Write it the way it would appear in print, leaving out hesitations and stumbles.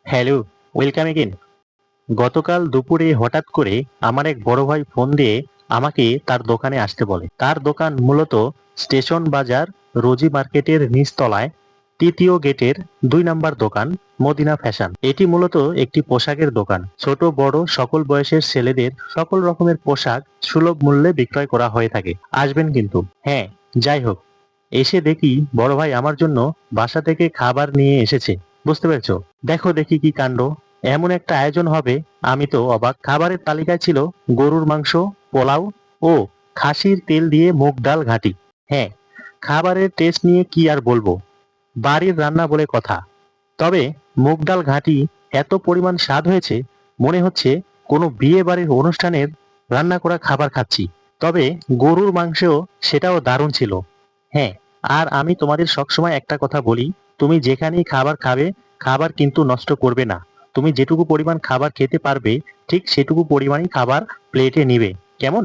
Hello, welcome again. গতকাল দুপুরে হঠাৎ করে আমার এক বড় ভাই ফোন দিয়ে আমাকে তার দোকানে আসতে বলে। তার দোকান মূলত স্টেশন বাজার রোজি মার্কেটের নিচতলায় ৩য় গেটের ২ নাম্বার দোকান মদিনা ফ্যাশন। এটি মূলত একটি পোশাকের দোকান। ছোট বড় সকল বয়সের ছেলেদের সকল রকমের পোশাক সুলভ মূল্যে বিক্রয় করা হয়ে থাকে। আসবেন কিন্তু। হ্যাঁ, যাই হোক, এসে দেখি বড় ভাই আমার জন্য বাসা থেকে খাবার নিয়ে এসেছে। বুঝতে পেরেছো? দেখো দেখি কি কাণ্ড! এমন একটা আয়োজন হবে, আমি তো অবাক। খাবারের তালিকায় ছিল গরুর মাংস, পোলাও ও খাসির তেল দিয়ে মুগ ডাল ঘাঁটি। হ্যাঁ, খাবারের টেস্ট নিয়ে কি আর বলবো, বাড়ির রান্না বলে কথা। তবে মুগ ডাল ঘাঁটি এত পরিমাণ স্বাদ হয়েছে, মনে হচ্ছে কোনো বিয়ে বাড়ির অনুষ্ঠানের রান্না করা খাবার খাচ্ছি। তবে গরুর মাংসও সেটাও দারুণ ছিল। হ্যাঁ, আর আমি তোমাদের সবসময় একটা কথা বলি, তুমি যেখানেই খাবার খাবে, খাবার কিন্তু নষ্ট করবে না। তুমি যেটুকু পরিমাণ খাবার খেতে পারবে, ঠিক সেটুকু পরিমাণই খাবার প্লেটে নিবে। কেমন?